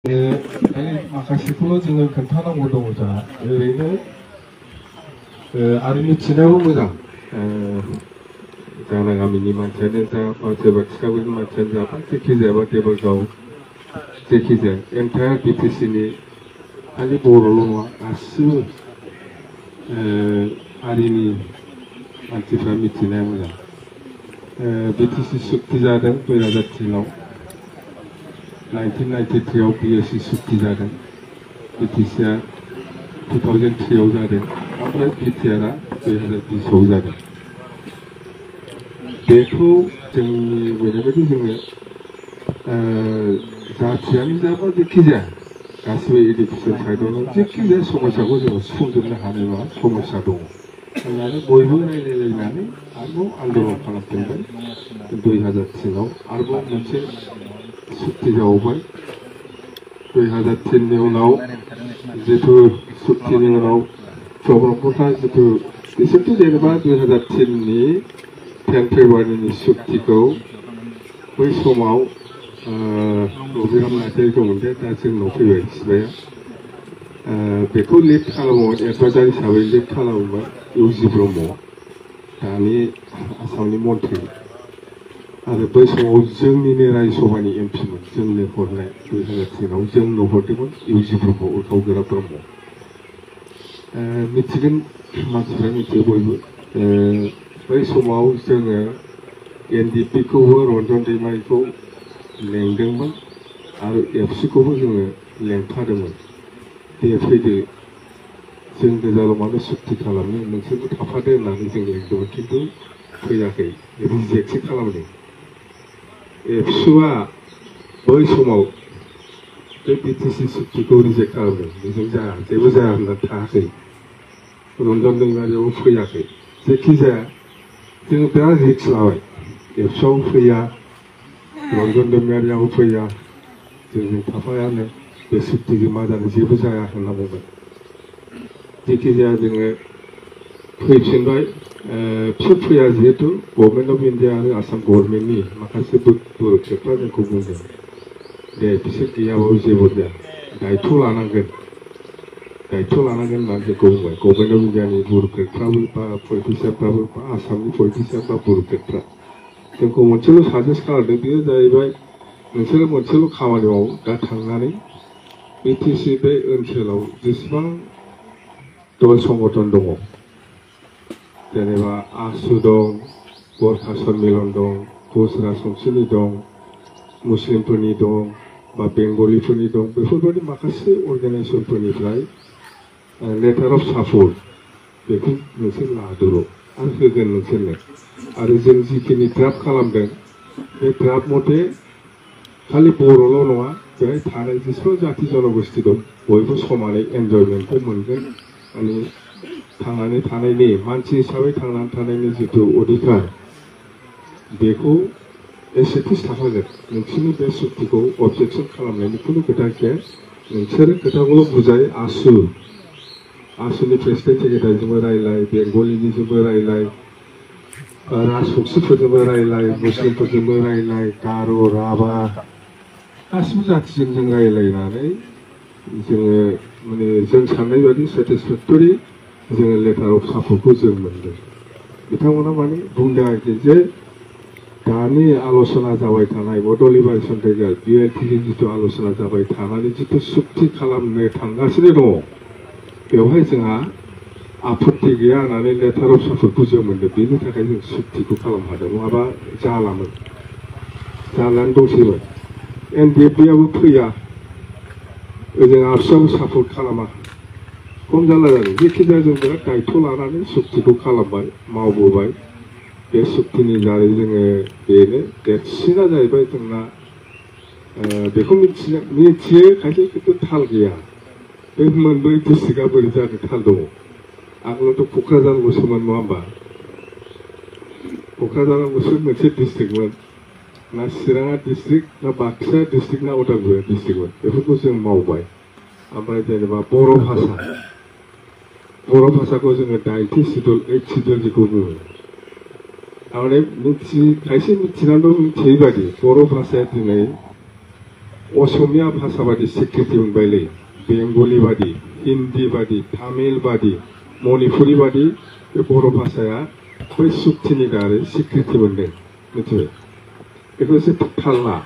माखासेखौल' जोङो खोन्थानांगौ दङ जोंहा ओरैनो आरो मिथिनायाबो मोजां जाना गामिनि मानसियानो जा बा सोरबा थिखागुरिनि मानसियानो जा बा जेखि जाया बा देबरगाव जेखि जाया एन्टायार बिटिसिनि खालि बर'ल' नङा गासिबो हारिनि मानसिफ्रा मिथिनाया मोजां बिटिसि सुक्ति जादों 2003 1993 BSc सुक्ति जादों बिटिसिआ 2003 जादों ओमफ्राय बिटिआरआ 2020 जादों बेखौ जोंनि ओरैबायदि जोङो जाथियानो जा बा जेखि जाया गासिबो इडुकेसन साइडआवनो जेखि जाया समस्याखौ जोङो सुफुंजोबनो हानाय नङा समस्या दङ होननानै बयबो रायज्लायलायनानै आरोबाव आन्दलन खालामफिनबाय 2003 आरोबाव मोनसे सुक्ति जाबावबाय 2003 नि उनाव जितु सुक्तिनि उनाव प्रब्लेमफोरा जितु बिसोरथ' जेनेबा 2003 नि 10 फेब्रुवारिनि सुक्तिखौ बै समाव रबिराम नार्जारि दंमोन दे दा जोंनाव फैबाय सिबाया बेखौ लिड खालामोमोन एडभाइजार हिसाबै लिड खालामोमोन इउजि ब्रह्म दानि आसामनि मन्थ्रि आरो बै समाव जोंनिनो रायजोसभानि एमपिमोन जोंनो हरनाय 2003 जोंनो हरदोंमोन इउजि ब्रह्म उथावगोरा ब्रह्म मिथिगोन मानसिफ्रा मिथियो बयबो बै समाव जोङो एनडिपिखौबो रन्जन दैमारिखौ लेंदोंमोन आरो एफसिखौबो जोङो लेंफादोंमोन दे फैदो जों गोजाल' मानो सुक्ति खालामनो नोंसोरबो थाफादो होननानै जों लेंदोंमोन खिन्थु फैयाखै रिजेक्टसो खालामदों एफसुआ बै समाव बे बिटिसि सुक्तिखौ रिजेक्ट खालामदों बेजों जाया जेबो जाया होननानै थायाखै रन्जन दैमारियाबो फैयाखै जेखि जाया जोङो बिराद रिक्स लाबाय एफसुआबो फैया रन्जन दैमारियाबो फैया जोंजों थाफायानो बे सुक्तिजों मा जानो जेबो जाया होनना बुंबाय जेखि जाया जोङो फैफिनबाय फिसा फैया जिहेतु गभर्नमेन्ट अफ इन्डिया आरो आसाम गभर्नमेन्टनि माखासे बुर'क्रेटफ्रा जोंखौ बुंदों दे बिसोर गैयाबाबो जेबो जाया दायथ' लानांगोन होननानै जोंखौ बुंबाय गभर्नमेन्ट अफ इन्डियानि बुर'क्रेटफ्राबो बा पलिटिसियानफ्राबो बा आसामनि पलिटिसियान बा बुर'क्रेटफ्रा जोंखौ मोनसेल' साजेस्ट खालामदों बेयो जाहैबाय नोंसोरो मोनसेल' खामानि मावो दा थांनानै बिटिसि बे ओनसोलाव जेसेबां दल संगठन दङ जेनेबा आसु दं गरखा सन्मिलन दं गुजरात संसिनि दं मुस्लिमफोरनि दं बा बेंगलिफोरनि दं बेफोरबायदि माखासे अर्गानाइजेसनफोरनिफ्राय लेटार अफ सापर्ट बेखौ नोंसोर लादोल' आरो होगोन नोंसोरनो आरो जों जिखिनि ड्राफ्ट खालामदों बे ड्राफ्ट मथे खालि बर'ल' नङा बेहाय थानाय जेसेबां जाथि जनगोष्ठी दं बयबो समानै एन्जयमेन्टखौ मोनगोन माने थांनानै थानायनि मानसि हिसाबै थांनानै थानायनि जितु अधिकार बेखौ एसेटिस थाखागोन नोंसोरनि बे सुक्तिखौ अबजेक्सन खालामनायनि खुनु खोथा गैया नोंसोरो खोथाखौल' बुजाय आसुनि प्रेसिडेन्ट सेक्रेटारिजोंबो रायलाय बेंगलिनिजोंबो रायलाय राजबंसिफोरजोंबो रायलाय मुस्लिमफोरजोंबो रायलाय गार' राभा गासिबो जाथिजों जों रायलायनानै जोङो माने जों साननाय बायदि सेटिसफेक्टरि जोङो लेटार अफ सापर्टखौ जों मोनदों बिथांमोना माने बुंदों आरोखि जे दानि आल'सना जाबाय थानाय बड' लिबारेसन ट्राइब्यूनल BLTजों जिथु आल'सना जाबाय थानानै जिथु सुक्ति खालामनो थांगासिनो दङ बेवहाय जोंहा आपत्ति गैया होननानै लेटार अफ सापर्टखौ जों मोनदों बेनि थाखाय जों सुक्तिखौ खालामनो हादों नङाबा जालानो दंसैमोन NDFBआबो फैया ओजों आबसुआबो सापर्ट खालामा खम जाला जादों जेखि जाया जों बिराद दायथ' लानानै सुक्तिखौ खालामबाय मावबोबाय बे सुक्तिनि दारै जोङो बेनो देरसिना जाहैबाय जोंना बेखौ मिथियो खायसे खिन्थु थाल गैया बे मोनब्रै डिस्ट्रिक्टआ बोरै जानो थाल दङ आगोलावथ' क'क्राझारल'सोमोन नङा होमबा क'क्राझारावल'सो मोनसे डिस्ट्रिक्टमोन ना चिराङा डिस्ट्रिक्ट ना बाक्सा डिस्ट्रिक्ट ना उदालगुरि डिस्ट्रिक्टमोन बेफोरखौ जों मावबाय ओमफ्राय जेनेबा बर' भाषाखौ जोङो 90 सिडुल 8 सिडुल जेखौ बुङो थारमाने खायसे मिथिनानैबो मिथियै बायदि बर' भाषाया दिनै असमिया भाषा बादि स्वीकृति मोनबायलै बेंगली बादि हिंदी बादि तामिल बादि मणिपुरी बादि बे बर' भाषाया बै सुक्तिनि दारै स्वीकृति मोनदों मिथिबाय बेखौ एसे थाल ला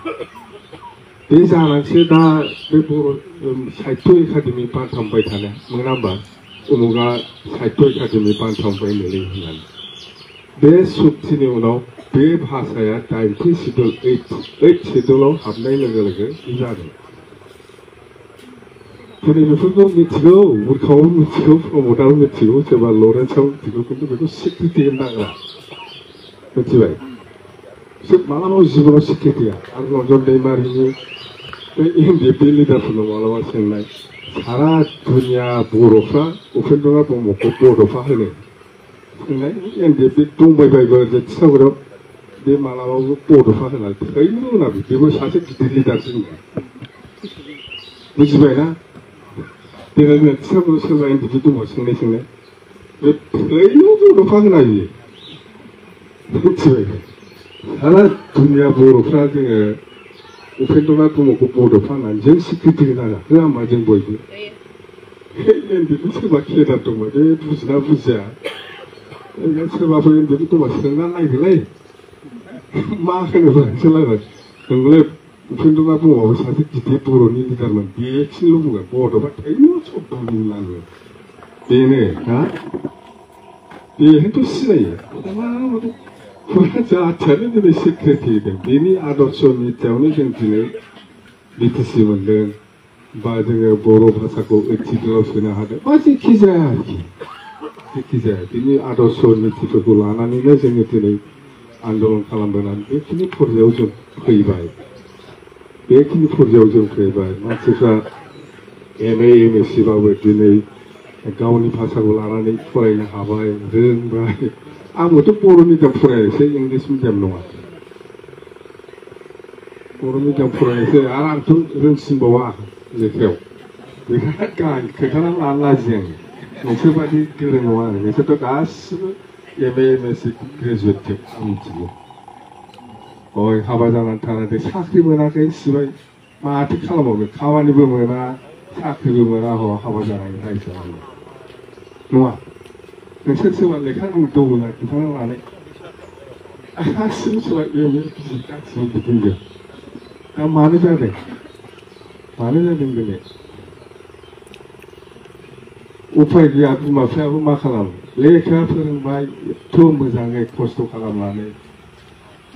बे जानानैसो दा बे बर' साहित्य एकाडेमि बान्था मोनबाय थानाया मोना होमबा उमुगा साहित्य एकाडेमि बान्था मोनबाय होननानै होननानै बे सुक्तिनि उनाव बे भाषाया 90 शिड्युल 8 शिड्युलाव हाबनाय लोगो लोगो बे जादों दिनै बेफोरखौ मिथिगौ बुरखाङाव मिथिगौ प्रमदाव मिथिगौ सोरबा लरेन्सआव मिथिगौ खिन्थु बेखौ स्वीकृति होनो नाङा मिथिबाय बिसोर मालाबाबो जिबनाव स्वीकृति होआ आरो रन्जन दैमारिनि बे एनडिएफबि लिडारफोरनाव मालाबा सोंनाय सारा दुनिया बर'फ्रा उपेन्द्रनाथ ब्रह्मखौ बड'फा होनो सोंनाय एनडिएफबि दंबायबायबो थिसागुरियाव बे मालाबाबो बड'फा होनानै थैनो मोना बेबो सासे गिदिर लिडारसो बुजिबायना देनां थिसागुरियाव सोरबा एनडिएफबि दङ सोंनाय बे थैनो बड'फा होना बियो मिथिबाय सारा दुनिया बर'फ्रा जोङो उपेन्द्रनाथ ब्रह्मखौ बड'फा होननानै जों स्वीकृति होनाङा होआ होमबा जों बयबो एनडिएफबि सोरबा केडार दंबा बे बुजिना बुजिया सोरबाफोर एनडिएफबि दंबा सोंना नायदोलै मा होनोबा सोलायबाय नोंलाय उपेन्द्रनाथ ब्रह्मआबो सासे गिदिर बर'नि लिडारमोन बेखिनिल' बुंगोन बड'फा थैनो शब्द बुंनाङो बेनो हा बेहायथ' सिनायो जाथियानो दिनै स्वीकृति होदों बेनि आदर्श नितियावनो जों दिनै बिटिसि मोनदों बा जोङो बर' भाषाखौ 8 शिड्युलाव सोनो हादों बा जेखि जाया आरोखि जेखि जाया बिनि आदर्श नितिफोरखौ लानानैनो जोङो दिनै आन्दलन खालामबोनानै बेखिनि पर्यायाव जों फैबाय बेखिनि पर्यायाव जों फैबाय मानसिफ्रा एमए एमएससि बाबो दिनै गावनि भाषाखौ लानानै फरायनो हाबाय रोंबाय आंबोथ' बर' मिडियाम फरायासै इंलिश मिडियाम नङा बर' मिडियाम फरायासै आरो आंथ' रोंसिनबावा लेखायाव बेखायनो गान खोथाना लानो लाजियो आङो नोंसोरबादि गोरों नङा आरो नोंसोरथ' गासिबो एमए एमएससि ग्रेजुवेट जोब आं मिथिगौ हय हाबा जानानै थानानै साख्रि मोनाखै सिबाय माथो खालामबावनो खामानिबो मोना साख्रिबो मोना हाबा जानानै रायजो जानांगौ नङा नोंसोर सोरबा लेखा दंना खोन्थाना लानाय गासिबो सोरबा एमए बिए गासिबो बिदिनो दा मानो जादों दिनै उफाय गैया बिमा बिफायाबो मा खालामो लेखा फोरोंबाय एथ' मोजाङै खस्थ' खालामनानै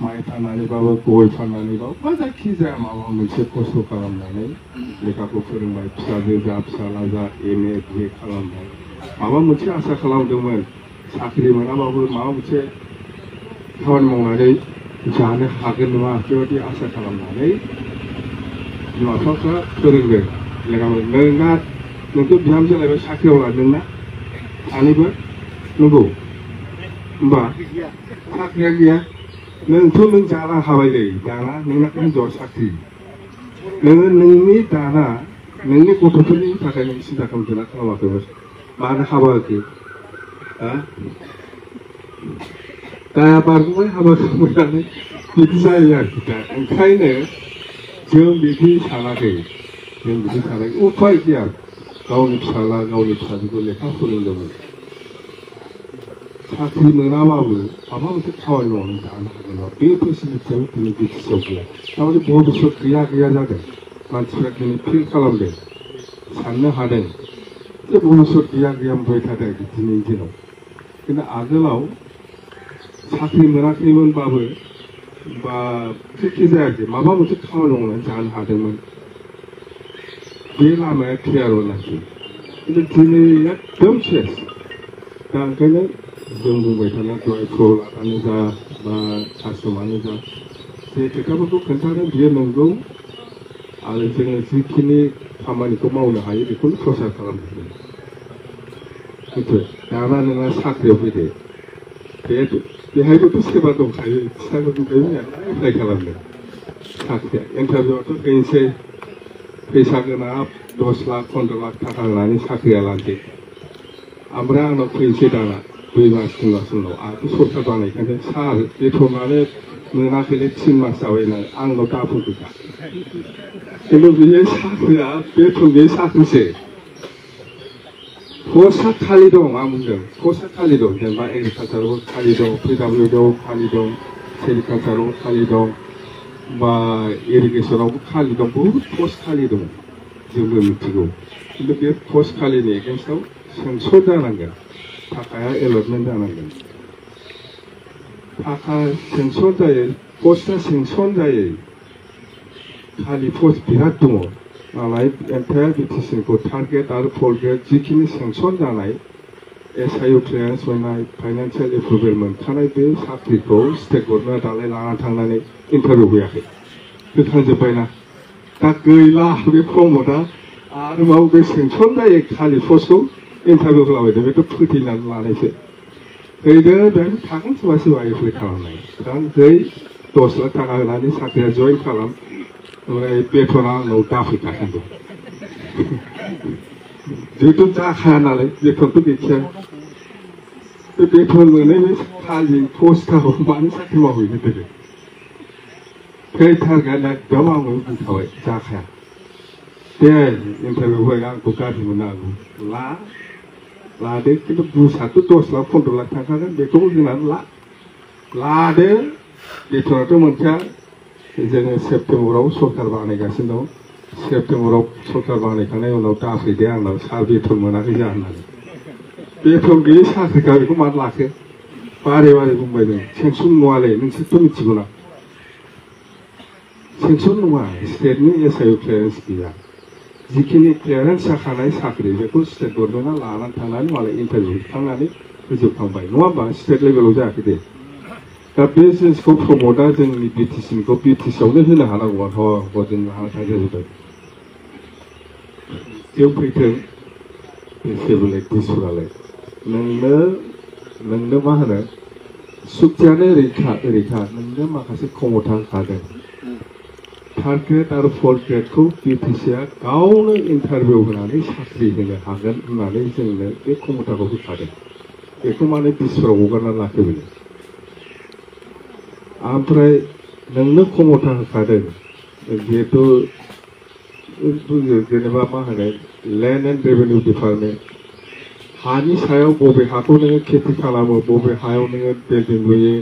माइ फाननानैबाबो गय फाननानैबाबो बा जायखिजाया माबा मोनसे खस्थ' खालामनानै लेखाखौ फोरोंबाय फिसाजो जा फिसाला जा एमए बिए खालामबाय माबा मोनसे आसा खालामदोंमोन साख्रि मोनाबाबो माबा मोनसे खामानि मावनानै जानो हागोन नङा बेबायदि आसा खालामनानै बिमा बिफाफ्रा फोरोंदों लेखाखौ नोंथ' बिहामजो लायबाय साख्रियाव लादोंना सानैबो नंगौ होमबा साख्रिया गैया नों जाना हाबायलै दाना नोंना हिनजावा साख्रि नोङो नोंनि दाना नोंनि गथ'फोरनि थाखाय नों सिन्था खालामदोंना खालामाखैमोन मानो हाबा होखो दाया बारग'बाय हाबा खालामनानै बिदि जायो आरोखि दा ओंखायनो जों बिदि सानाखै उफाय गैया गावनि फिसाला गावनि फिसाजोखौ लेखा फोरोंदोंमोन साख्रि मोनाबाबो माबा मोनसे खामानि मावनानै जानो हागोन नङा बे फेसिलिटियाव दिनै बिटिसिआव गैया थारमाने भबिष्यत गैया जादों मानसिफ्रा दिनै फिल खालामदों साननो हादों जे भबिष्यत गैया मोनबाय थादों दिनैनि दिनाव खिन्थु आगोलाव साख्रि मोनाखैमोनबाबो बा जेखि जायाखै माबा मोनसे खामानि मावनानै जानो हादोंमोन बे लामाया क्लियारमोन आरोखि खिन्थु दिनै एकदम सेस दा ओंखायनो जों बुंबाय थानाय जयखौ लानानै जा बा आश्रमानो जा जे खोथाफोरखौ खोन्थादों बियो नंगौ आरो जोङो जिखिनि खामानिखौ मावनो हायो बेखौनो प्रसार खालामदों दाना नोंहा साख्रियाव फैदो बेहायबोथ' सोरबा दंखायो फिसाफोरनिफ्रायनो एप्लाइ खालामदों साख्रिया इन्टारभिउआवथ' हैनोसै फैसा गोनां 10 लाख 15 लाख थाखा होनानै साख्रिया लानोसै ओमफ्राय आंनाव फैनोसै दाना 2 मास 3 मास उनाव आंथ' सरकार बानायखायनो सार बेथनानो मोनाखैले 3 मास जाबायना आंनाव दाफुंखा खिन्थु बियो साख्रिया बेथननि साख्रिसो पस्टआ खालि दं आं बुंदों पस्टआ खालि दं जेनेबा एग्रिकालचाराव खालि दं PWDआव खालि दं सेरिकालचाराव खालि दं बा इरिगेसनावबो खालि दं बहुत पस्ट खालि दं जोंबो मिथिगौ खिन्थु बे पस्ट खालिनि एगेन्स्टआव सेंसन जानांगोन थाखाया एलटमेन्ट जानांगोन थाखा सेंसन जायो पस्टआ सेंसन जायो खालि पस्ट बिराद दङ मालाय एन्टायार बिटिसिखौ टार्गेट आरो फर ग्रेड जिखिनि सेंसन जानाय SIU क्लियारेन्स मोननाय फाइनान्सियेल एप्रुभेल मोनखानाय बे साख्रिखौ स्टेट गभर्नमेन्टआ दालाय लानानै थांनानै इन्टारभिउ होयाखै होखांजोब्बायना दा गैला बे प्रमटआ आरोबाव बे सेंसन जायो खालि पस्टखौ इन्टारभिउ होलाबायदों बेथ' फोथैनानै लानायसो हैदो बेहाय थागोन सोरबा सोरबा एप्लाइ खालामनाय दा जै 10 लाख थाखा होनानै साख्रिया जइन खालाम ओमफ्राय बेथना आंनाव दाफैखागोन जिहेतु जाखाया नालाय बेथनथ' गैखाया बे बेथन मोनै बे खालि पस्टआव मानो साख्रि मावहैनो देरो खैथारगोन एकदम आंबो बुंखाबाय जाखाया दे इन्टारभिउ होबाय आंखौ गाज्रि मोननो हागौ लादो खिन्थु बुसाथ' 10 लाख 15 लाख थांखागोन बेखौबो होनानै लादो बेथनाथ' मोनखाया जोङो सेप्तेम्बराव सरकार बानायगासिनो दं सेप्तेम्बराव सरकार बानायखांनायनि उनाव दाफैदो आंनाव सार बेथन मोनाखै जा होननानै बेथन गैयै साख्रिखा बेखौ मानो लाखो बारे बारे बुंबाय जों सेंसन नङालै नोंसोरथ' मिथिगौना सेंसन नङा स्टेटनि SIU क्लियारेन्स गैया जिखिनि क्लियारेन्स जाखानाय साख्रि बेखौ स्टेट गभर्नमेन्टआ लानानै थांनानै मालाय इन्टारभिउ होखांनानै होजोबखांबाय नङा होमबा स्टेट लेभेलाव जायाखै दे दा बे जिनिसखौ प्रमटआ जोंनि बिटिसिखौ बिटिसिआवनो होनो हानांगौमोन जों हानाय जाजोब्बाय जों फैथों बेसेबोलाय दिसुरालाय नोंनो मा होनो सुक्तियानो ओरैखा नोंनो माखासे क्षमता होखादों थार्ड ग्रेड आरो फोर्थ ग्रेडखौ बिटिसिआ गावनो इन्टारभिउ होनानै साख्रि होनो हागोन होननानै जोंनो बे क्षमताखौ होखादों बेखौ माने दिसुराव हगारनानै लाखो बेनो ओमफ्राय नोंनो क्षमता होखादों जिहेतु जेनेबा मा होनो लेन्ड एन्ड रेवेनिउ डिपार्टमेन्ट हानि सायाव बबे हाखौ नोङो खेथि खालामो बबे हायाव नोङो बिल्डिं लुयो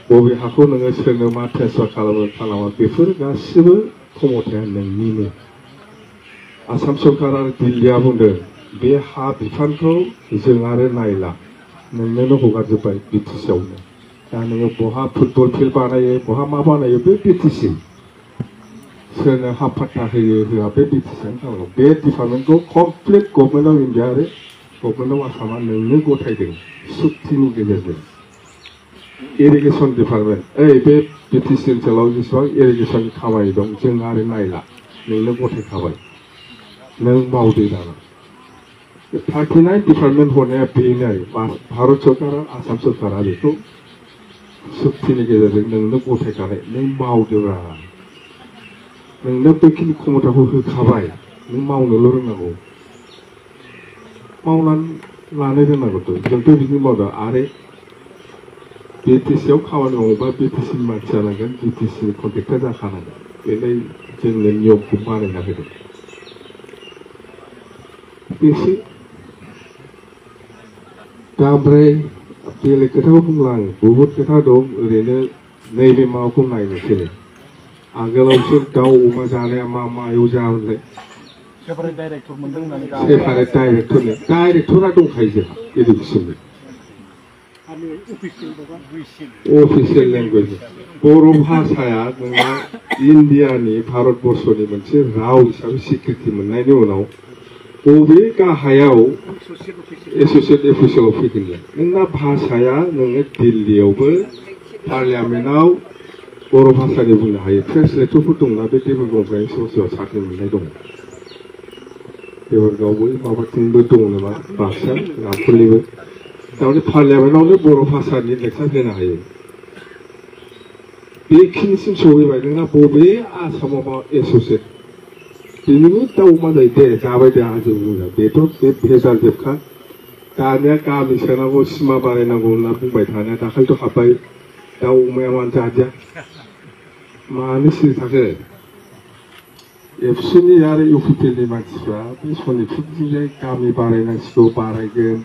बबे हाखौ नोङो सोरनो मा ट्रेन्सफार खालामा बेफोर गासिबो क्षमताया नोंनिनो आसाम सरकार आरो दिल्लीया बुंदों बे हा बिफानखौ जों आरो नायला नोंनोनो हगारजोब्बाय बिटिसिआवनो दा नोङो बहा फुटबल फिल्ड बानायो बहा मा बानायो बे बिटिसि सोरनो हा फाट्टा होयो होआ बे बिटिसिआनो खालामो बे डिपार्टमेन्टखौ कमप्लिट गभर्नमेन्ट अफ इन्डिया आरो गभर्नमेन्ट अफ आसामा नोंनो गथायदों सुक्तिनि गेजेरजों इरिगेसन डिपार्टमेन्ट बे बिटिसि ओनसोलाव जेसेबां इरिगेसननि खामानि दं जों आरो नायला नोंनो गथायखाबाय नों मावदो दाना 39 डिपार्टमेन्ट हरनाया बेनो आरो भारत सरकार आसाम सरकारा बेखौ सुक्तिनि गेजेरजों नोंनो गथायखानाय नों मावदोब्रा नोंनो बेखिनि क्षमताखौ होखाबाय नों मावनोल' रोंनांगौ मावनानै लानो रोंनांगौथ' जोंथ' बिदिनो मावदों आरो बिटिसिआव खामानि मावोबा बिटिसिनि मानसि जानांगोन बिटिसिनि कन्ट्रेक्टर जाखानांगोन बेलाय जोंनो नियमखौ बानायना होदों बेसो दा ओमफ्राय बेलेग खोथाखौ बुंला आं बहुद खोथा दं ओरैनो नैबे माबाखौ नायनोसै आगोलावसो दाउ अमा जानाया मायाव जाहोनलाय सेपारेट डाइरेक्टरा दंखायो जोंहा इडुकेसननि अफिसियेल लेंगुवेज बर' भाषाया नोंहा इन्डियानि भारतबर्षनि मोनसे राव हिसाबै स्वीकृति मोननायनि उनाव बबे गाहायाव एस'सियेट अफिसियेलाव फैगोन नोंना भाषाया नोङो दिल्लीयावबो पार्लियामेन्टआव बर' भाषानि बुंनो हायो ट्रेन्सलेटरफोर दंना बे देबरगावनिफ्राय सोरबा सोरबा साख्रि मोननाय दङ देबरगावबो माबाथिंबो दङ नामा बाक्सा रामफुरनिबो तारमाने पार्लियामेन्टआवनो बर' भाषानि लेक्सार होनो हायो बेखिनिसिम सहैबाय नोंना बबे आसामाव एस'सियेट बेनिबो दाउ अमा जायो दे जाबाय दे आजों बुंजा बेथ' बे भेजाल जोबखा दानिया गामि सोनांगौ सिमा बानायनांगौ होनना बुंबाय थानाया दाखालिथ' हाब्बाय दाउ अमाया मानो जादिया मानो सिरि थाखो एबसुनि आरो इउपिपिएलनि मानसिफ्रा बे सनितपुरथिंजाय गामि बारायनांसिगौ बारायगोन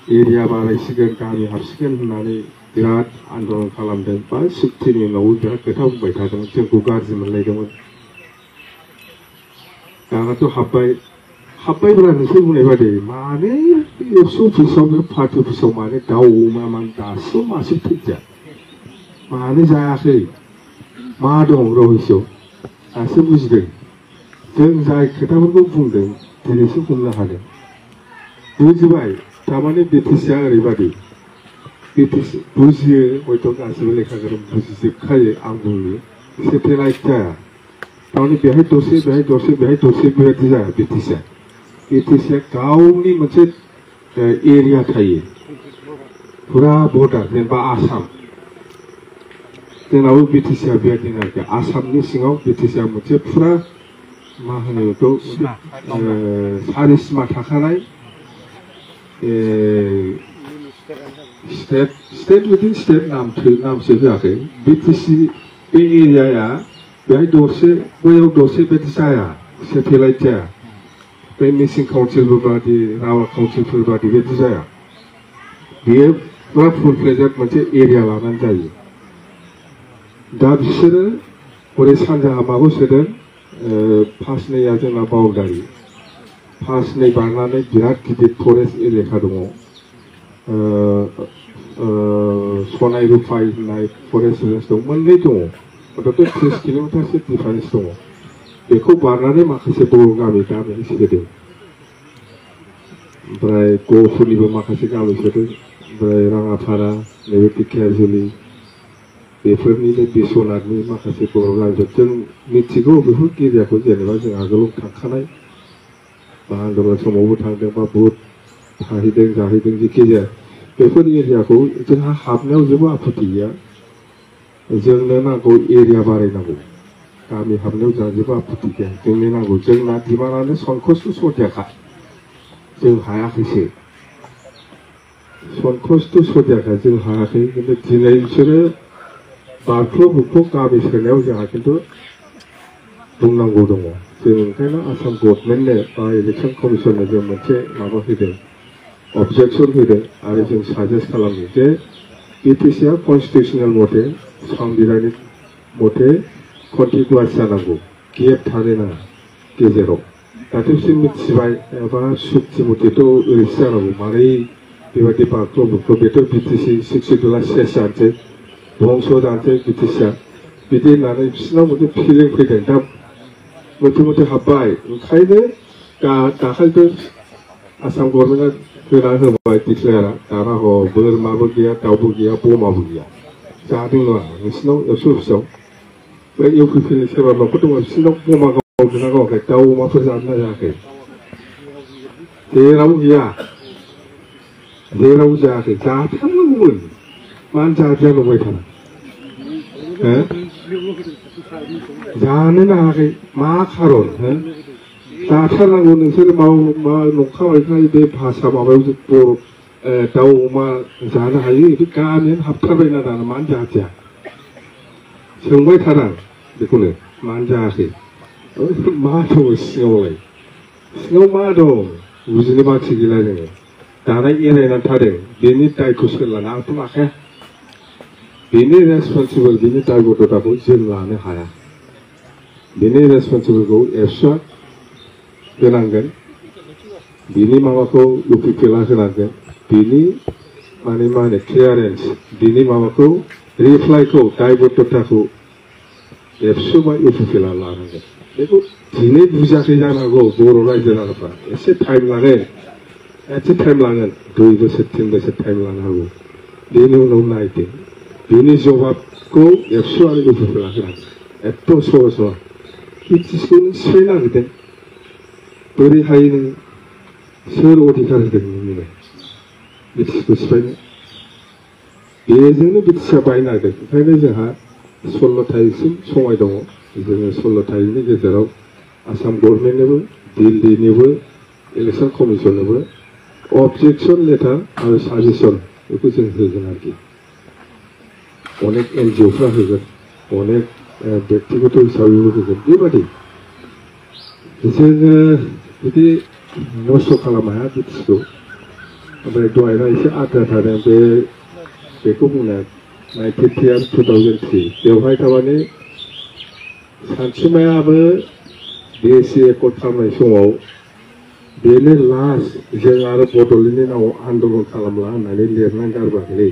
एरिया बारायसिगोन गामि हाबसिगोन होननानै बिराद आन्दलन खालामदों बा सिक्तिनि उनावबो बिराद खोथा बुंबाय थादोंमोन जोंखौ गाज्रि मोनलायदोंमोन दानाथ' हाब्बायब्रा नोंसोर बुंनाय बादि मानो एबसु अफिसाव बे पार्टि अफिसाव मानो दाउ अमा मानो दासिम मासे थैदिया मानो जायाखै मा दं रहस्यआव दासो बुजिदों जों जाय खोथाफोरखौ बुंदों दिनैसो हमनो हादों बुजिबाय थारमाने बिटिसिआ ओरैबादि बिटिसि बुजियो हयथ' गासिबो लेखा गोरों बुजिजोबखायो आं बुंनो सेटेलाइट जाया थारमाने बेहाय दरसे बेहाय दरसे बेहाय दरसे बेबायदि जाया बिटिसिआ गावनि मोनसे एरिया थायो फुरा बर्डार जेनेबा आसाम जोंनावबो बिटिसिआ बेबायदिनो आरोखि आसामनि सिङाव बिटिसिआ मोनसे फुरा मा होनो बेखौ सारि सिमा थाखानाय स्टेट विदिन स्टेट नामसो होआखै बिटिसि बे एरियाया बेहाय दरसे बैयाव दरसे बेबायदि जाया सेटेलाइट जाया बे मिसिं काउन्सिलफोर बादि रावा काउन्सिलफोर बादि बेबायदि जाया बेयो फुरा फुल फ्लेजेड मोनसे एरिया लानानै जायो दा बिसोरो हरै सानजाहा माखौ सोदों फार्स्टनैया जोंना बाउन्डारि फार्स्टनै बारनानै बिराद गिदिर फरेस्ट एलेखा दङ सनाय रुफाय होननाय फरेस्ट रेन्ज दं मोननै दङ हयथ' 30 किल'मिटारसो डिफारेन्स दङ बेखौ बारनानै माखासे बर' गामि सोदों ओमफ्राय गहपुरनिबो माखासे गामि सोदों ओमफ्राय राङापारा नैबे दिखियाजुलि बेफोरनिनो बिश्वनाथनि माखासे बर' गामिफोर जों मिथिगौ बेफोर एरियाखौ जेनेबा जों आगोलाव थांखानाय बा आन्दलन समावबो थांदों बा बुहुद थाहैदों जाहैदों जेखि जाया बेफोर एरियाखौ जोंहा हाबनायाव जेबो आपत्ति गैया जोंनो नांगौ एरिया बारायनांगौ गामि हाबनायाव जोंहा जेबो आपत्ति गैया जोंनो नांगौ जोंना डिमान्डआनो संकस्त सदियाखा जों हायाखैसो संकस्त सदियाखा जों हायाखै खिन्थु दिनै बिसोरो बारख्ल' बुख्ल' गामि सोनायाव जोंहा खिन्थु बुंनांगौ दङ जों ओंखायनो आसाम गभर्नमेन्टनो बा इलेक्सन कमिसननो जों मोनसे माबा होदों अबजेक्सन होदों आरो जों साजेस्ट खालामो जे बिटिसिआ कनस्टिटिउसनेल मथे संबिधानिक मथे कन्टिगुवास जानांगौ गेप थानो नाङा गेजेराव दाथ' बिसोर मिथिबाय एबा सुक्ति मथेथ' ओरैसो जानांगौ मारै बेबायदि बारख्ल' बुख्ल' बेथ' बिटिसि सिक्सुला सेस जानोसै बंस' जानोसै बिटिसिआ बिदि होननानै बिसोरनाव मोनसे फिलिं फैदों दा मथे हाब्बाय ओंखायनो दाखालिथ' आसाम गभर्नमेन्टआ होना होबाय डिक्लेयारा दाना बोरमाबो गैया दाउबो गैया बमाबो गैया जादों नङा नोंसिनाव एबसु अफिसाव बे इउपिपिएलनि सोरबा न'खर दङ बिसोरनाव बमा गावदोंना गावाखै दाउ अमाफोर जादोंना जायाखै जेरावबो गैया जाथारनांगौमोन मानो जादिया नंबाय थाना जानो नाङाखै मा खारन जाथारनांगौ नोंसोर मा नंखाबायखाय बे भाषा माबायाव बर' दाउ अमा जानो हायो बे गामियानो हाबथारबायना दाना मानो जादिया सोंबाय थारां बेखौनो मानो जायाखै मा दङ सिङावलाय सिङाव मा दं बुजिनो बाखि गैला जोङो दाना एरायनानै थादों बेनि दायखौ सोर लानो आंथ' लाखाया बेनि रेसपन्सिबल बेनि दायबद्धताखौ जों लानो हाया बेनि रेसपन्सिबलखौ एबसुआ होनांगोन बिनि माबाखौ इउपिपिएलआ होनांगोन बिनि माने मा होनो क्लियारेन्स बिनि माबाखौ रिप्लाइखौ दायबद्धताखौ एबसु बा इउपिपिएलआ लानांगोन बेखौ दिनै बुजियाखै जानांगौ बर' रायजो राजाफ्रा एसे टाइम लागोन 2 बोसोर 3 बोसोर टाइम लानो हागौ बेनि उनाव नायदो बेनि जबाबखौ एबसु आरो इउपिपिएलआ होनांगोन एथ' सहज नङा बिटिसिखौ नों सिफायनो नागिरदों बोरैहाय नों सोर अधिकार होदों नोंनो बिटिसिखौ सिफायनो बेजोंनो बिटिसिआ बायनो नागिरदों ओंखायनो जोंहा 16 तारिखसिम समाय दङ जोङो 16 तारिखनि गेजेराव आसाम गभर्नमेन्टनोबो दिल्लीनिबो इलेक्सन कमिसननोबो अबजेक्सन लेटार आरो साजेसन बेखौ जों होगोन आरोखि अनेक NGOफ्रा होगोन अनेक व्यक्तिगत हिसाबैबो होगोन बेबादि जोङो बिदि नस्थ' खालामनो हाया ब्रिटिशखौ ओमफ्राय दहायना एसे आद्रा थादों बेखौ बुंनाय 1993 बेवहाय थारमाने सानसुमायाबो BSc एकर्ड खालामनाय समाव बेनो लास्ट जों आरो बड'लेण्डनि नामाव आन्दलन खालामला होननानै लिरनानै गारबोआखै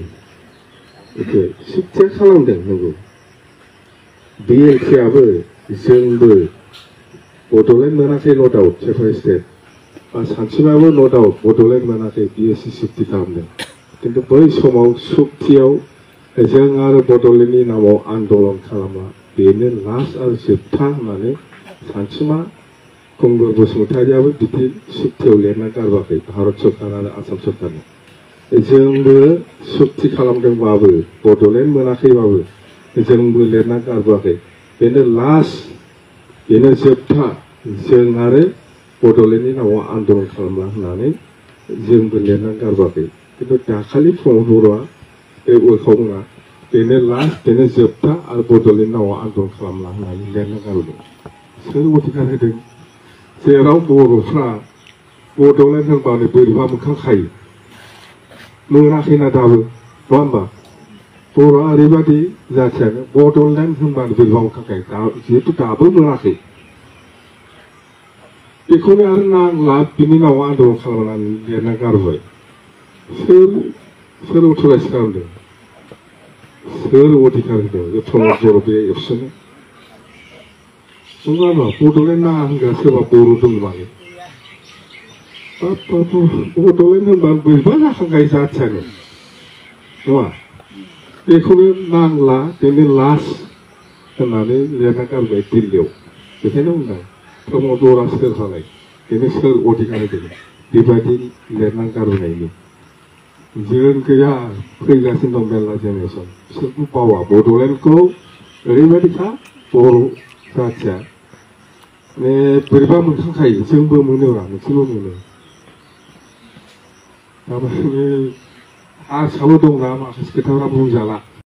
एखे सुखथिया खालामदों नंगौ BLCआबो जोंबो बड'लेण्ड मोनाखै न' डाउट सेपारेट स्टेट बा सानसुमायाबो न' डाउट बड'लेण्ड मोनाखै BSc सुक्ति खालामदों खिन्थु बै समाव सुक्तियाव जों आरो बड'लेण्डनि नामाव आन्दलन खालामला बेनो लास्ट आरो जोबथा होननानै सानसुमा खुंगुर बसुमतारियाबो बिदि सुक्तियाव लिरना गारबोआखै भारत सरकार आरो आसाम सरकारनो जोंबो सुक्ति खालामदोंबाबो बड'लेण्ड मोनाखैबाबो जोंबो लिरना गारबोआखै बेनो लास्ट बेनो जोबथा जों आरो बड'लेण्डनि नामाव आन्दलन खालामला होननानै जोंबो लिरना गारबोआखै खिन्थु दाखालि प्रमद बर'आ बे उल्खावना बेनो लास्ट बेनो जोबथा आरो बड'लेण्ड नामाव आन्दलन खालामला होननानै लिरना गारबोदों सोर अधिकार होदों जेराव बर'फ्रा बड'लेण्ड होनबानो बोरैबा मोनखांखायो मोनाखैना दाबो नङा होमबा बर'आ ओरैबादि जाथियानो बड'लेण्ड होनबानो बोरैबा मोनखांखायो जिहेतु दाबो मोनाखै बेखौनो आरो नांला बिनि नामाव आन्दलन खालामनानै लिरना गारबाय सोर अथ'राइज खालामदों सोर अधिकार होदों जे प्रमद बर' बे एबसुनो नङा नङा बड'लेण्ड नाङा होनग्रा सोरबा बर' दं माने बड'लेण्ड होनबानो बोरैबा जाखांखायो जाथियानो नङा बेखौनो नांला बेनो लास्ट होननानै लिरना गारबाय दिल्लीयाव बेखायनो बुंदों प्रमद बर'आ सोर हालाय बेनो सोर अधिकार होदों बेबायदि लिरना गारबोनायनि जों गैया फैगासिनो दं मेरला जेनेरेसन बिसोरखौ बावा बड'लेण्डखौ ओरैबायदिखा बर' जाथिया माने बोरैबा मोनखांखायो जोंबो मोनोब्रा नोंसोरबो मोनो थारमाने हारसाबो दंना माखासे खोथाफ्रा बुंजाला